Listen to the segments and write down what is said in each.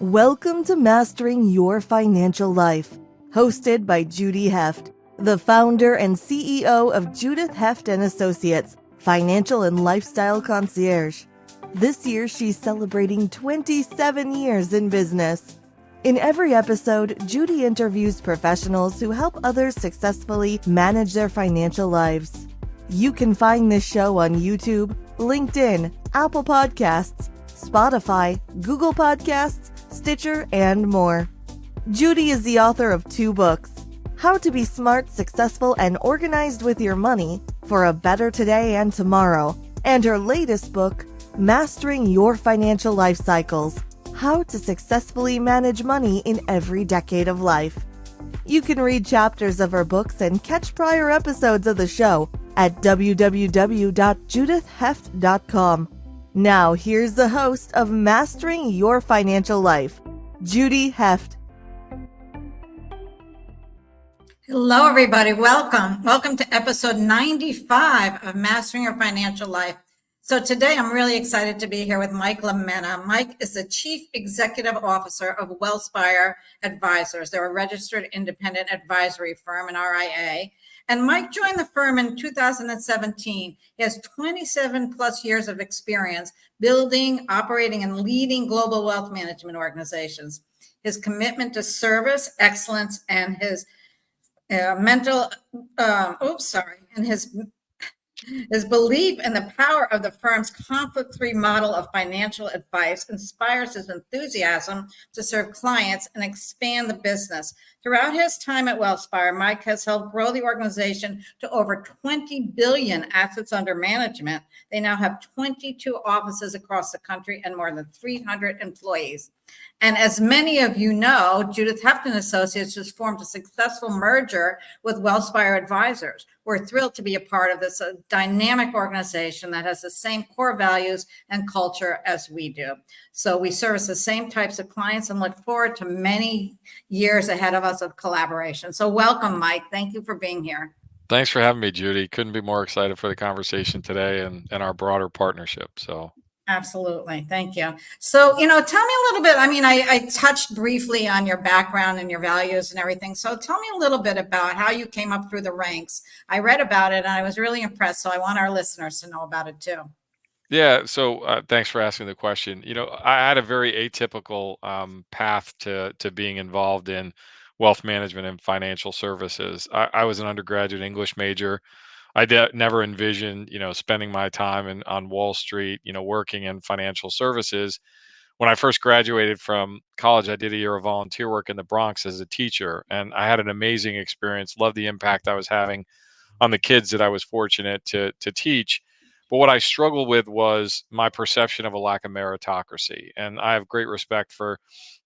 Welcome to Mastering Your Financial Life, hosted by Judy Heft, the founder and CEO of Judith Heft and Associates, Financial and Lifestyle Concierge. This year, she's celebrating 27 years in business. In every episode, Judy interviews professionals who help others successfully manage their financial lives. You can find this show on YouTube, LinkedIn, Apple Podcasts, Spotify, Google Podcasts, Stitcher, and more. Judy is the author of 2 books, How to Be Smart, Successful, and Organized with Your Money for a Better Today and Tomorrow, and her latest book, Mastering Your Financial Life Cycles, How to Successfully Manage Money in Every Decade of Life. You can read chapters of her books and catch prior episodes of the show at www.judithheft.com. Now, here's the host of Mastering Your Financial Life, Judy Heft. Hello, everybody. Welcome. Welcome to episode 95 of Mastering Your Financial Life. So today I'm really excited to be here with Mike LaMena. Mike is the Chief Executive Officer of Wealthspire Advisors. They're a registered independent advisory firm, an RIA. And Mike joined the firm in 2017. He has 27 plus years of experience building, operating, and leading global wealth management organizations. His commitment to service, excellence, and his his belief in the power of the firm's conflict-free model of financial advice inspires his enthusiasm to serve clients and expand the business. Throughout his time at Wealthspire, Mike has helped grow the organization to over 20 billion assets under management. They now have 22 offices across the country and more than 300 employees. And as many of you know, Judith Heft and Associates just formed a successful merger with Wealthspire Advisors. We're thrilled to be a part of this dynamic organization that has the same core values and culture as we do. So we service the same types of clients and look forward to many years ahead of us of collaboration. So welcome, Mike. Thank you for being here. Thanks for having me, Judy. Couldn't be more excited for the conversation today and our broader partnership. So absolutely. Thank you. So, tell me a little bit. I touched briefly on your background and your values and everything. So tell me a little bit about how you came up through the ranks. I read about it and I was really impressed. So I want our listeners to know about it too. yeah, so thanks for asking the question. I had a very atypical path to being involved in wealth management and financial services. I was an undergraduate English major. Never envisioned, spending my time on Wall Street, working in financial services. When I first graduated from college, I did a year of volunteer work in the Bronx as a teacher, and I had an amazing experience. Loved the impact I was having on the kids that I was fortunate to teach. But what I struggled with was my perception of a lack of meritocracy. And I have great respect for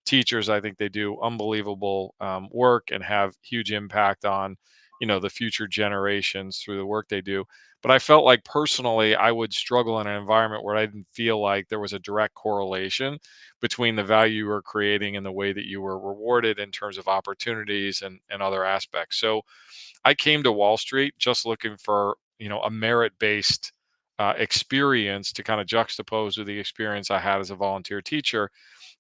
teachers. I think they do unbelievable work and have huge impact on, the future generations through the work they do. But I felt like personally, I would struggle in an environment where I didn't feel like there was a direct correlation between the value you were creating and the way that you were rewarded in terms of opportunities and other aspects. So I came to Wall Street just looking for, a merit-based experience to kind of juxtapose with the experience I had as a volunteer teacher.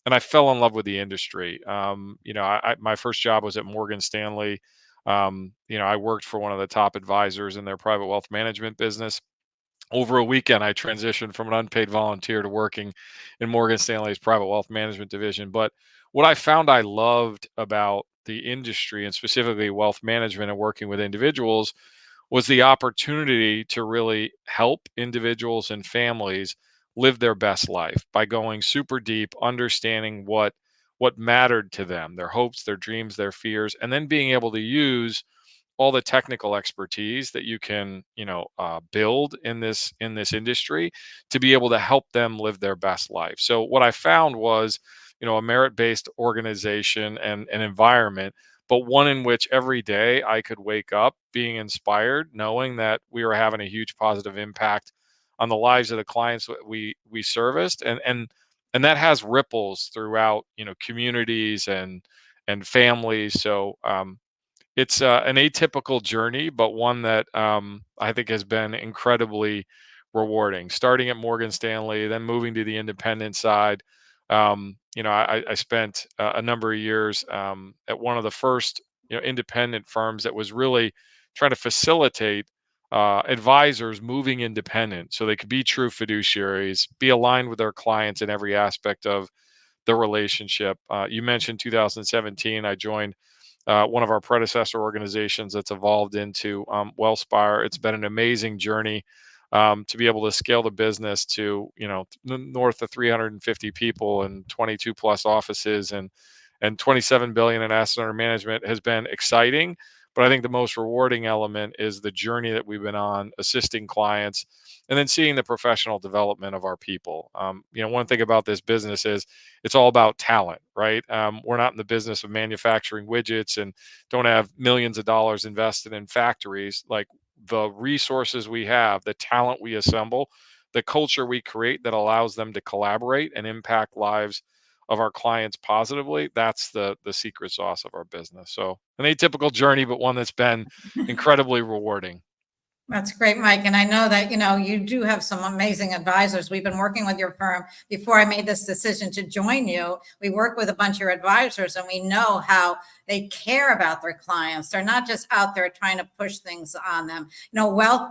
And I fell in love with the industry. My first job was at Morgan Stanley. I worked for one of the top advisors in their private wealth management business. Over a weekend, I transitioned from an unpaid volunteer to working in Morgan Stanley's private wealth management division. But what I found I loved about the industry and specifically wealth management and working with individuals was the opportunity to really help individuals and families live their best life by going super deep, understanding what mattered to them, their hopes, their dreams, their fears, and then being able to use all the technical expertise that you can build in this industry to be able to help them live their best life. So what I found was a merit-based organization and an environment, but one in which every day I could wake up being inspired, knowing that we were having a huge positive impact on the lives of the clients that we serviced, and that has ripples throughout communities and families. So it's an atypical journey, but one that I think has been incredibly rewarding. Starting at Morgan Stanley, then moving to the independent side, I spent a number of years at one of the first independent firms that was really trying to facilitate advisors moving independent so they could be true fiduciaries, be aligned with their clients in every aspect of the relationship. You mentioned 2017. I joined one of our predecessor organizations that's evolved into Wealthspire. It's been an amazing journey to be able to scale the business to north of 350 people and 22 plus offices and 27 billion in assets under management has been exciting. But I think the most rewarding element is the journey that we've been on, assisting clients, and then seeing the professional development of our people. One thing about this business is it's all about talent, right? We're not in the business of manufacturing widgets and don't have millions of dollars invested in factories. Like the resources we have, the talent we assemble, the culture we create that allows them to collaborate and impact lives of our clients positively. That's the secret sauce of our business. So an atypical journey, but one that's been incredibly rewarding. That's great, Mike. And I know that, you do have some amazing advisors. We've been working with your firm before I made this decision to join you. We work with a bunch of your advisors and we know how they care about their clients. They're not just out there trying to push things on them. Wealth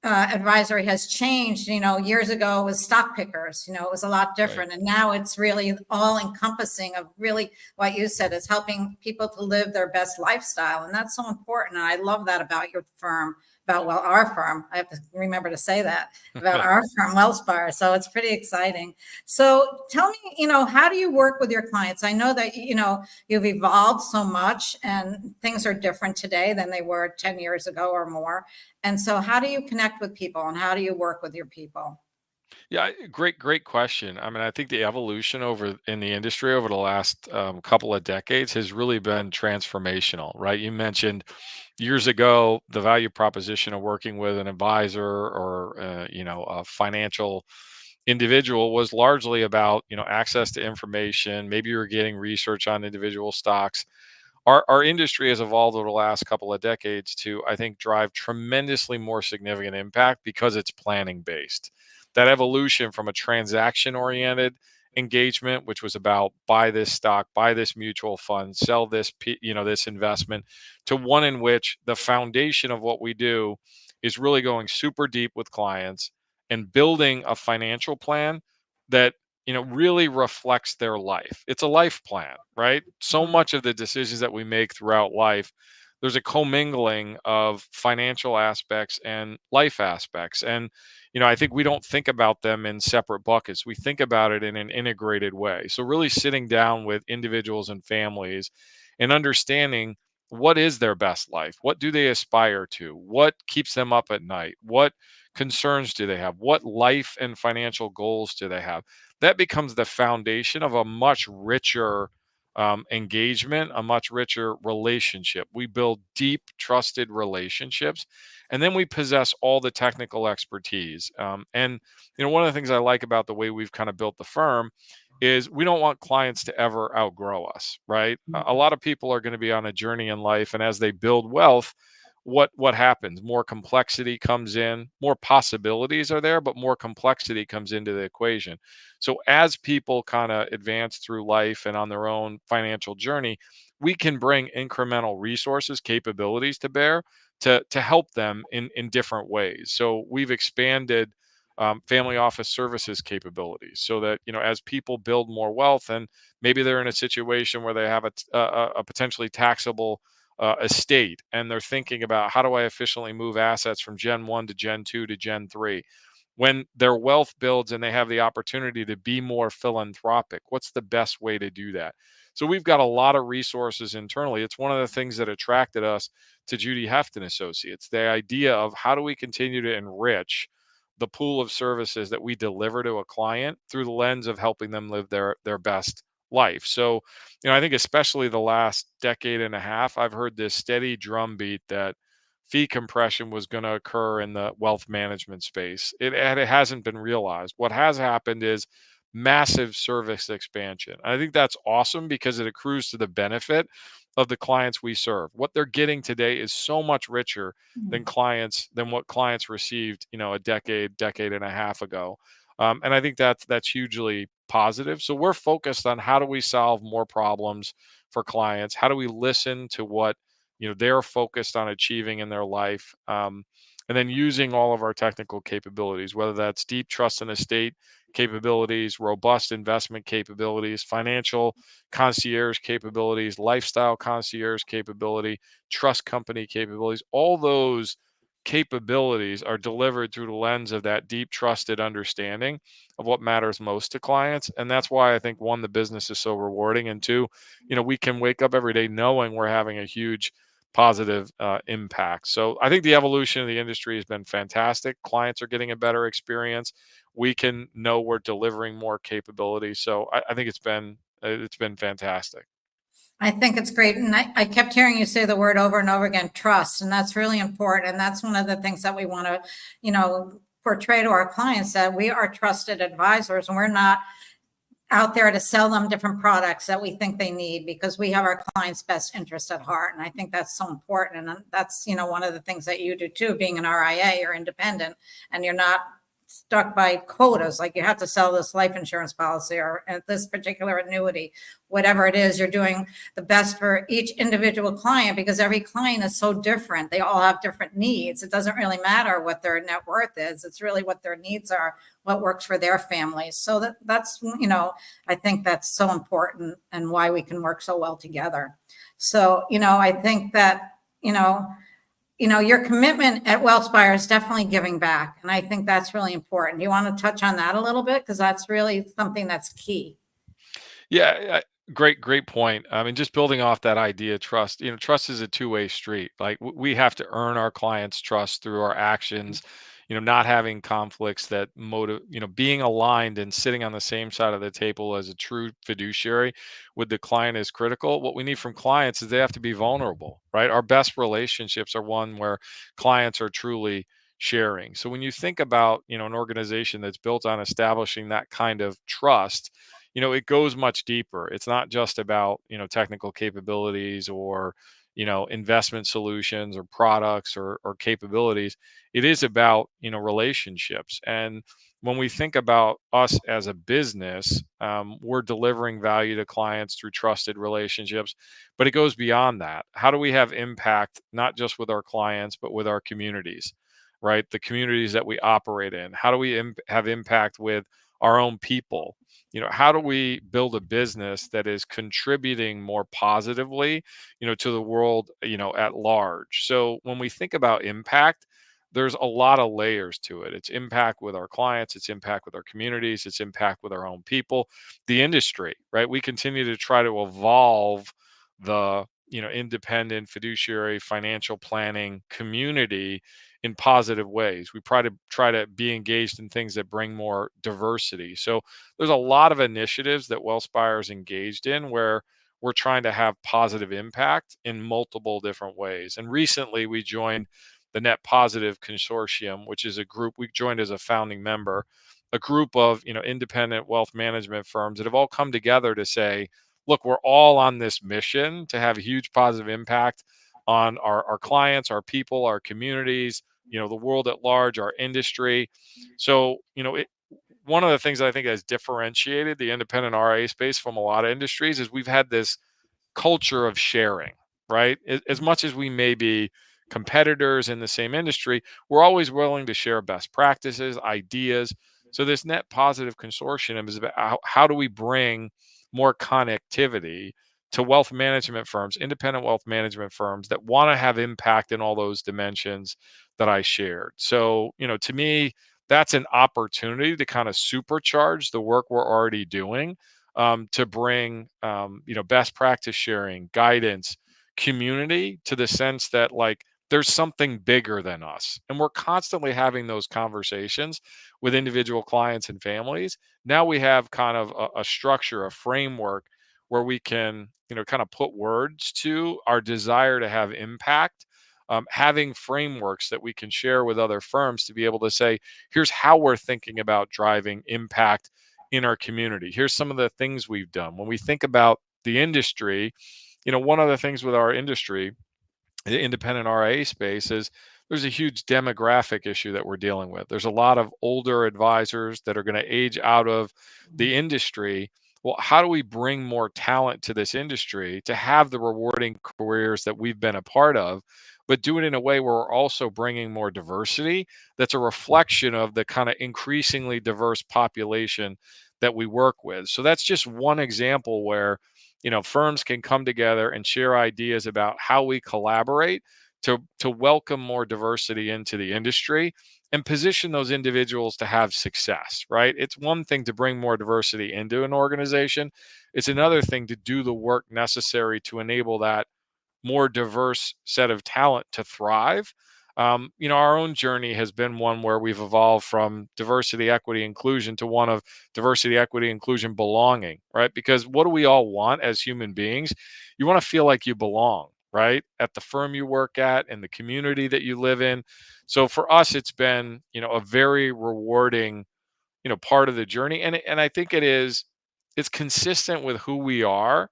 advisory has changed. Years ago it was stock pickers. It was a lot different. Right. And now it's really all encompassing of really what you said is helping people to live their best lifestyle. And that's so important. And I love that about your firm. Our firm. I have to remember to say that about our firm, Wealthspire. So it's pretty exciting. So tell me, how do you work with your clients? I know that, you've evolved so much and things are different today than they were 10 years ago or more. And so how do you connect with people and how do you work with your people? Yeah, great question. I mean, I think the evolution over in the industry over the last couple of decades has really been transformational, right? You mentioned years ago the value proposition of working with an advisor or a financial individual was largely about access to information. Maybe you were getting research on individual stocks. Our industry has evolved over the last couple of decades to, I think, drive tremendously more significant impact because it's planning based. That evolution from a transaction oriented engagement, which was about buy this stock, buy this mutual fund, sell this this investment, to one in which the foundation of what we do is really going super deep with clients and building a financial plan that really reflects their life. It's a life plan, right? So much of the decisions that we make throughout life, there's a commingling of financial aspects and life aspects. And I think we don't think about them in separate buckets. We think about it in an integrated way. So really sitting down with individuals and families and understanding what is their best life? What do they aspire to? What keeps them up at night? What concerns do they have? What life and financial goals do they have? That becomes the foundation of a much richer engagement, a much richer relationship. We build deep, trusted relationships, and then we possess all the technical expertise. And one of the things I like about the way we've kind of built the firm is we don't want clients to ever outgrow us, right? A lot of people are going to be on a journey in life, and as they build wealth, what happens? More complexity comes in, more possibilities are there, but more complexity comes into the equation. So as people kind of advance through life and on their own financial journey, we can bring incremental resources, capabilities to bear to help them in different ways. So we've expanded family office services capabilities so that as people build more wealth and maybe they're in a situation where they have a potentially taxable estate and they're thinking about how do I efficiently move assets from Gen 1 to Gen 2 to Gen 3. When their wealth builds and they have the opportunity to be more philanthropic, what's the best way to do that? So we've got a lot of resources internally. It's one of the things that attracted us to Judy Heft and Associates, the idea of how do we continue to enrich the pool of services that we deliver to a client through the lens of helping them live their best life. So, I think especially the last decade and a half, I've heard this steady drumbeat that fee compression was going to occur in the wealth management space. It hasn't been realized. What has happened is massive service expansion. I think that's awesome because it accrues to the benefit of the clients we serve. What they're getting today is so much richer than what clients received, a decade and a half ago. And I think that's hugely positive. So we're focused on how do we solve more problems for clients? How do we listen to what they're focused on achieving in their life? And then using all of our technical capabilities, whether that's deep trust and estate capabilities, robust investment capabilities, financial concierge capabilities, lifestyle concierge capability, trust company capabilities, all those capabilities are delivered through the lens of that deep trusted understanding of what matters most to clients. And that's why I think, one, the business is so rewarding, and two, we can wake up every day knowing we're having a huge positive impact. So I think the evolution of the industry has been fantastic. Clients are getting a better experience. We can know we're delivering more capability. So I think it's been fantastic. I think it's great. And I kept hearing you say the word over and over again, trust. And that's really important. And that's one of the things that we want to, portray to our clients, that we are trusted advisors and we're not out there to sell them different products that we think they need, because we have our clients' best interest at heart. And I think that's so important. And that's, one of the things that you do too, being an RIA, you're independent and you're not stuck by quotas. Like you have to sell this life insurance policy or this particular annuity, whatever it is, you're doing the best for each individual client, because every client is so different. They all have different needs. It doesn't really matter what their net worth is. It's really what their needs are, what works for their families. So that's, I think that's so important and why we can work so well together. So, I think that, your commitment at Wealthspire is definitely giving back. And I think that's really important. You want to touch on that a little bit? Because that's really something that's key. Yeah, great point. I mean, just building off that idea, trust. Trust is a two-way street. Like we have to earn our clients' trust through our actions. Not having conflicts that motive. Being aligned and sitting on the same side of the table as a true fiduciary with the client is critical. What we need from clients is they have to be vulnerable, right? Our best relationships are one where clients are truly sharing. So when you think about an organization that's built on establishing that kind of trust, it goes much deeper. It's not just about, technical capabilities or, investment solutions or products or capabilities. It is about, relationships. And when we think about us as a business, we're delivering value to clients through trusted relationships, but it goes beyond that. How do we have impact, not just with our clients, but with our communities, right? The communities that we operate in. How do we have impact with our own people? How do we build a business that is contributing more positively, to the world, at large? So when we think about impact, there's a lot of layers to it. It's impact with our clients, it's impact with our communities, it's impact with our own people, the industry, right? We continue to try to evolve the, independent fiduciary financial planning community in positive ways. We try to be engaged in things that bring more diversity. So there's a lot of initiatives that Wellspire is engaged in where we're trying to have positive impact in multiple different ways. And recently we joined the Net Positive Consortium, which is a group we joined as a founding member, a group of independent wealth management firms that have all come together to say, look, we're all on this mission to have a huge positive impact on our clients, our people, our communities, the world at large, our industry. So, one of the things I think has differentiated the independent RIA space from a lot of industries is we've had this culture of sharing, right? As much as we may be competitors in the same industry, we're always willing to share best practices, ideas. So this Net Positive Consortium is about how do we bring more connectivity to wealth management firms, independent wealth management firms that want to have impact in all those dimensions that I shared. So, to me, that's an opportunity to kind of supercharge the work we're already doing, to bring best practice sharing, guidance, community, to the sense that, like, there's something bigger than us, and we're constantly having those conversations with individual clients and families. Now we have kind of a structure, a framework where we can kind of put words to our desire to have impact, having frameworks that we can share with other firms to be able to say, here's how we're thinking about driving impact in our community. Here's some of the things we've done. When we think about the industry, one of the things with our industry, the independent RIA space, is there's a huge demographic issue that we're dealing with. There's a lot of older advisors that are going to age out of the industry. Well, how do we bring more talent to this industry to have the rewarding careers that we've been a part of, but do it in a way where we're also bringing more diversity that's a reflection of the kind of increasingly diverse population that we work with. So that's just one example where, firms can come together and share ideas about how we collaborate to welcome more diversity into the industry and position those individuals to have success, right? It's one thing to bring more diversity into an organization. It's another thing to do the work necessary to enable that more diverse set of talent to thrive. Our own journey has been one where we've evolved from diversity, equity, inclusion to one of diversity, equity, inclusion, belonging, right? Because what do we all want as human beings? You want to feel like you belong, right? At the firm you work at, in the community that you live in. So for us, it's been, a very rewarding, part of the journey. And I think it's consistent with who we are,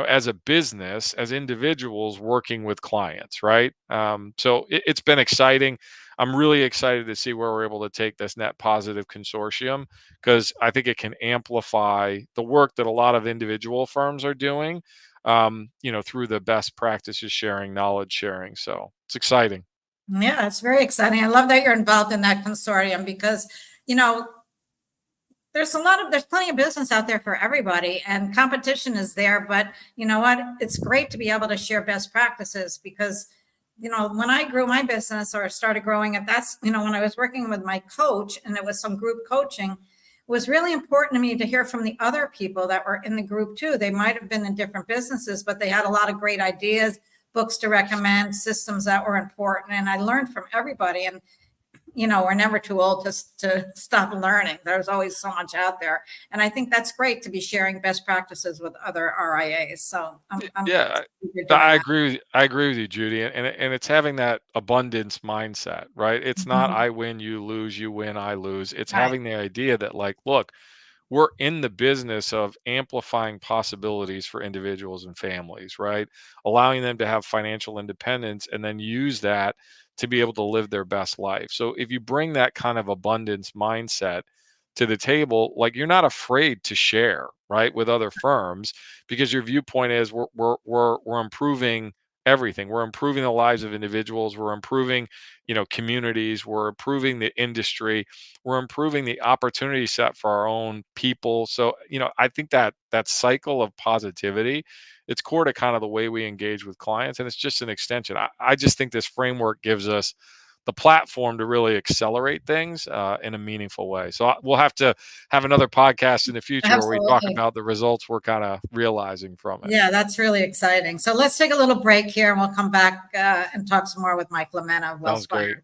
as a business, as individuals working with clients, right? So it's been exciting. I'm really excited to see where we're able to take this net positive consortium, because I think it can amplify the work that a lot of individual firms are doing, through the best practices sharing, knowledge sharing. So it's exciting. Yeah, it's very exciting. I love that you're involved in that consortium because, you know, there's plenty of business out there for everybody and competition is there, but you know what? It's great to be able to share best practices because, when I grew my business or started growing it, that's, when I was working with my coach and it was some group coaching, it was really important to me to hear from the other people that were in the group too. They might have been in different businesses, but they had a lot of great ideas, books to recommend, systems that were important. And I learned from everybody. And we're never too old to stop learning. There's always so much out there. And I think that's great to be sharing best practices with other RIAs. So Yeah, I agree. I agree with you, Judy, and it's having that abundance mindset, right? It's not Mhm. I win, you lose, you win, I lose. It's Right. having the idea that, like, look, we're in the business of amplifying possibilities for individuals and families, right? Allowing them to have financial independence and then use that to be able to live their best life. So if you bring that kind of abundance mindset to the table, like, you're not afraid to share, right, with other firms, because your viewpoint is we're improving everything. We're improving the lives of individuals. We're improving, communities. We're improving the industry. We're improving the opportunity set for our own people. So, I think that cycle of positivity, it's core to kind of the way we engage with clients, and it's just an extension. I just think this framework gives us the platform to really accelerate things in a meaningful way. So we'll have to have another podcast in the future where we talk Absolutely. about the results we're kind of realizing from it. Yeah, that's really exciting. So let's take a little break here and we'll come back and talk some more with Mike LaMena of Sounds great. Wealthspire.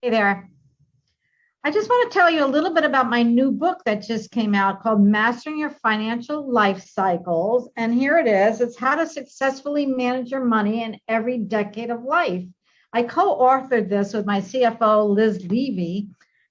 Hey there. I just want to tell you a little bit about my new book that just came out called Mastering Your Financial Life Cycles. And here it is. It's how to successfully manage your money in every decade of life. I co-authored this with my CFO, Liz Levy.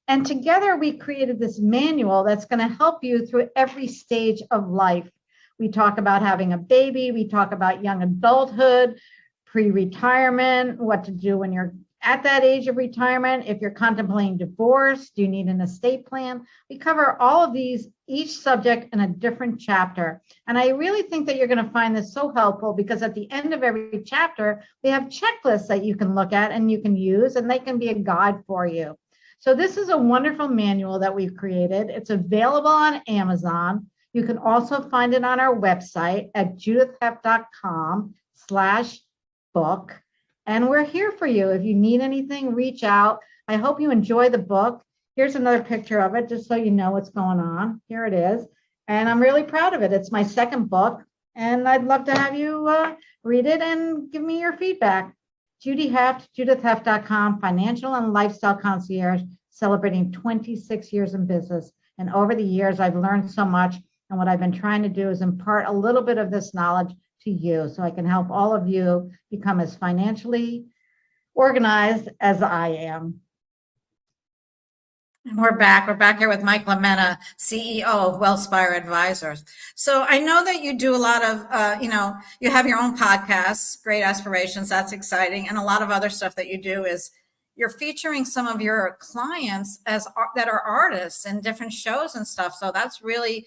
And together we created this manual that's going to help you through every stage of life. We talk about having a baby. We talk about young adulthood, pre-retirement, what to do when you're at that age of retirement. If you're contemplating divorce, do you need an estate plan? We cover all of these, each subject in a different chapter. And I really think that you're going to find this so helpful because at the end of every chapter, we have checklists that you can look at and you can use, and they can be a guide for you. So this is a wonderful manual that we've created. It's available on Amazon. You can also find it on our website at judithheft.com/book. And we're here for you. If you need anything, reach out. I hope you enjoy the book. Here's another picture of it, just so you know what's going on. Here it is. And I'm really proud of it. It's my second book. And I'd love to have you read it and give me your feedback. Judy Heft, judithheft.com, financial and lifestyle concierge, celebrating 26 years in business. And over the years, I've learned so much. And what I've been trying to do is impart a little bit of this knowledge to you so I can help all of you become as financially organized as I am. We're back. We're back here with Mike LaMena, CEO of Wealthspire Advisors. So I know that you do a lot of, you have your own podcasts, Great Aspirations. That's exciting. And a lot of other stuff that you do is you're featuring some of your clients that are artists in different shows and stuff. So that's really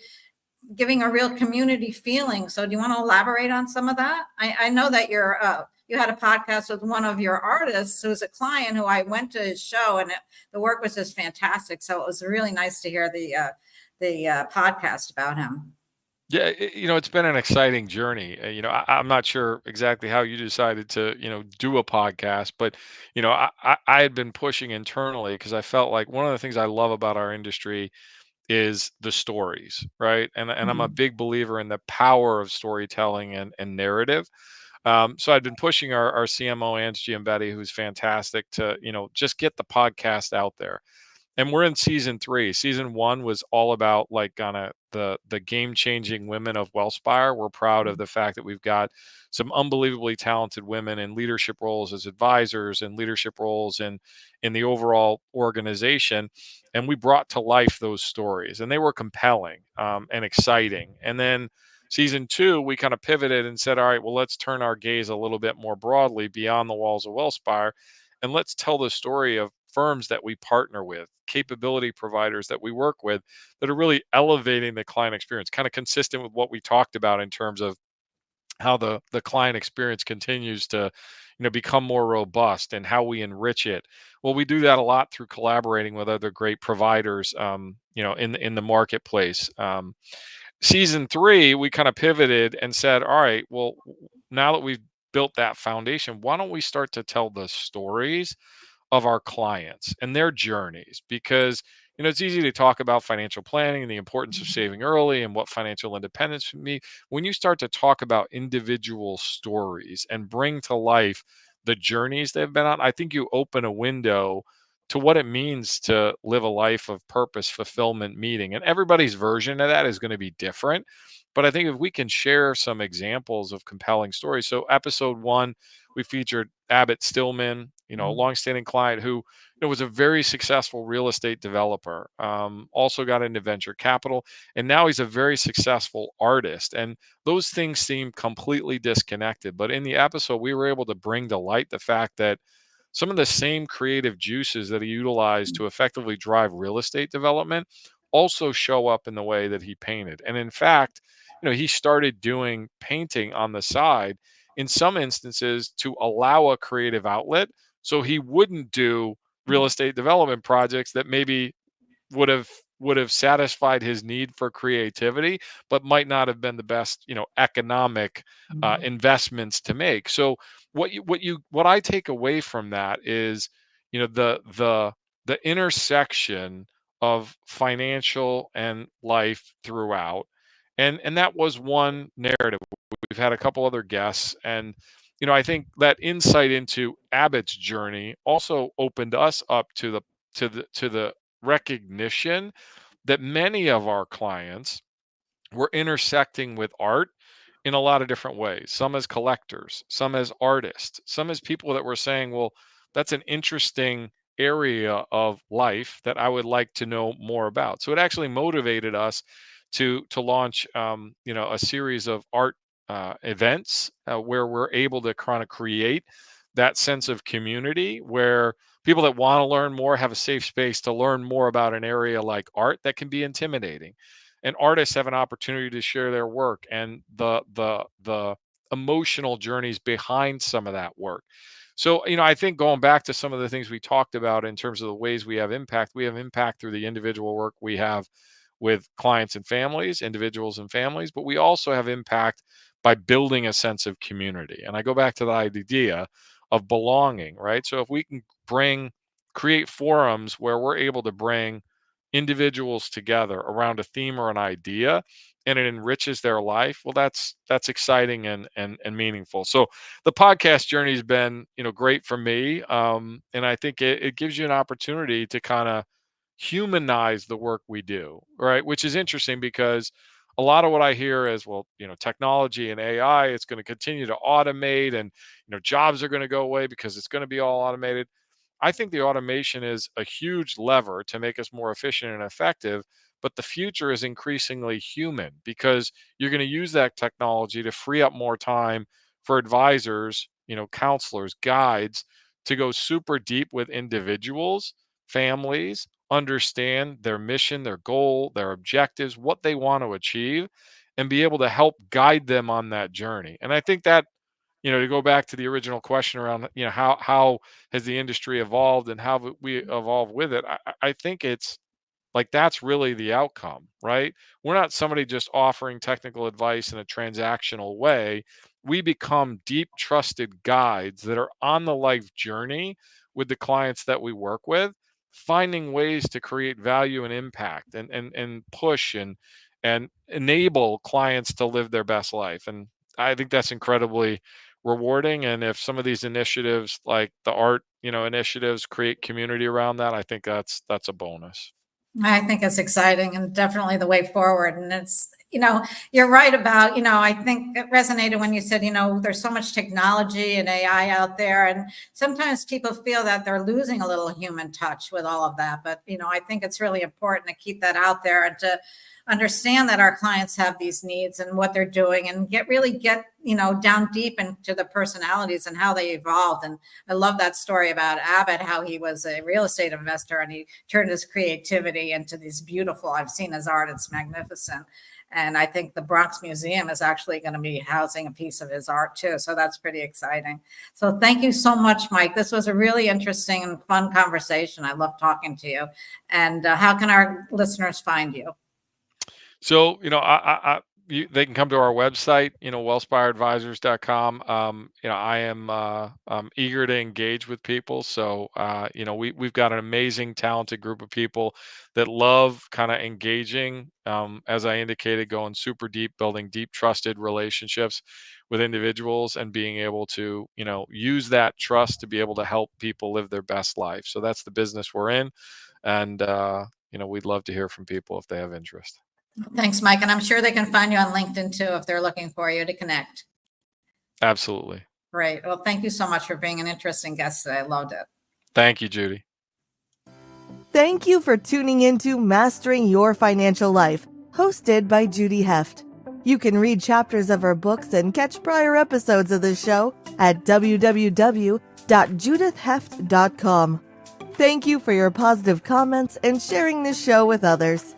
giving a real community feeling. So do you want to elaborate on some of that? I know that you had a podcast with one of your artists who's a client who I went to his show, and the work was just fantastic. So it was really nice to hear the podcast about him. Yeah, it's been an exciting journey. I'm not sure exactly how you decided to, do a podcast, but I had been pushing internally because I felt like one of the things I love about our industry is the stories, right? And I'm a Mhm. big believer in the power of storytelling and narrative. So I'd been pushing our CMO Angie and Betty, who's fantastic, to just get the podcast out there. And we're in season 3. Season 1 was all about like kind of the game changing women of Wellspire. We're proud of the fact that we've got some unbelievably talented women in leadership roles as advisors and leadership roles in the overall organization. And we brought to life those stories, and they were compelling and exciting. And then season 2, we kind of pivoted and said, all right, well, let's turn our gaze a little bit more broadly beyond the walls of Wellspire, and let's tell the story of firms that we partner with, capability providers that we work with, that are really elevating the client experience, kind of consistent with what we talked about in terms of how the client experience continues to become more robust and how we enrich it. Well, we do that a lot through collaborating with other great providers in the marketplace. Season 3, we kind of pivoted and said, all right, well, now that we've built that foundation, why don't we start to tell the stories of our clients and their journeys? Because it's easy to talk about financial planning and the importance of saving early and what financial independence means. When you start to talk about individual stories and bring to life the journeys they've been on, I think you open a window to what it means to live a life of purpose, fulfillment, meaning. And everybody's version of that is going to be different. But I think if we can share some examples of compelling stories. So episode 1, we featured Abbott Stillman, a longstanding client who was a very successful real estate developer, also got into venture capital, and now he's a very successful artist. And those things seem completely disconnected. But in the episode, we were able to bring to light the fact that some of the same creative juices that he utilized to effectively drive real estate development also show up in the way that he painted. And in fact, he started doing painting on the side in some instances to allow a creative outlet, so he wouldn't do real estate development projects that maybe would have satisfied his need for creativity, but might not have been the best economic investments to make. So what I take away from that is the intersection of financial and life throughout. And that was one narrative. We've had a couple other guests, and I think that insight into Abbott's journey also opened us up to the recognition that many of our clients were intersecting with art in a lot of different ways. Some as collectors, some as artists, some as people that were saying, well, that's an interesting area of life that I would like to know more about. So it actually motivated us to launch a series of art events where we're able to kind of create that sense of community where people that want to learn more have a safe space to learn more about an area like art that can be intimidating, and artists have an opportunity to share their work and the emotional journeys behind some of that work. So I think going back to some of the things we talked about in terms of the ways we have impact through the individual work we have with clients and families, individuals and families, but we also have impact by building a sense of community. And I go back to the idea of belonging, right? So if we can create forums where we're able to bring individuals together around a theme or an idea, and it enriches their life, well, that's exciting and meaningful. So the podcast journey has been great for me, and I think it gives you an opportunity to kind of humanize the work we do, right? Which is interesting because a lot of what I hear is, well, technology and AI, it's going to continue to automate, and jobs are going to go away because it's going to be all automated. I think the automation is a huge lever to make us more efficient and effective. But the future is increasingly human, because you're going to use that technology to free up more time for advisors, counselors, guides, to go super deep with individuals, families, understand their mission, their goal, their objectives, what they want to achieve, and be able to help guide them on that journey. And I think that, to go back to the original question around, how has the industry evolved and how we evolve with it, I think it's like that's really the outcome, right? We're not somebody just offering technical advice in a transactional way. We become deep, trusted guides that are on the life journey with the clients that we work with, finding ways to create value and impact, and push and enable clients to live their best life. And I think that's incredibly rewarding. And if some of these initiatives, like the art, initiatives, create community around that, I think that's a bonus. I think it's exciting and definitely the way forward. And it's, you're right about, I think it resonated when you said, there's so much technology and AI out there. And sometimes people feel that they're losing a little human touch with all of that. But, I think it's really important to keep that out there and to understand that our clients have these needs and what they're doing, and get down deep into the personalities and how they evolved. And I love that story about Abbott, how he was a real estate investor and he turned his creativity into these beautiful, I've seen his art, it's magnificent. And I think the Bronx Museum is actually going to be housing a piece of his art too. So that's pretty exciting. So thank you so much, Mike. This was a really interesting and fun conversation. I love talking to you. And how can our listeners find you? So, they can come to our website, wealthspireadvisors.com. I am eager to engage with people. So, we've got an amazing, talented group of people that love kind of engaging, as I indicated, going super deep, building deep, trusted relationships with individuals, and being able to, use that trust to be able to help people live their best life. So that's the business we're in. And, we'd love to hear from people if they have interest. Thanks, Mike. And I'm sure they can find you on LinkedIn too if they're looking for you to connect. Absolutely. Great. Well, thank you so much for being an interesting guest today. I loved it. Thank you, Judy. Thank you for tuning into Mastering Your Financial Life, hosted by Judy Heft. You can read chapters of her books and catch prior episodes of the show at www.judithheft.com. Thank you for your positive comments and sharing this show with others.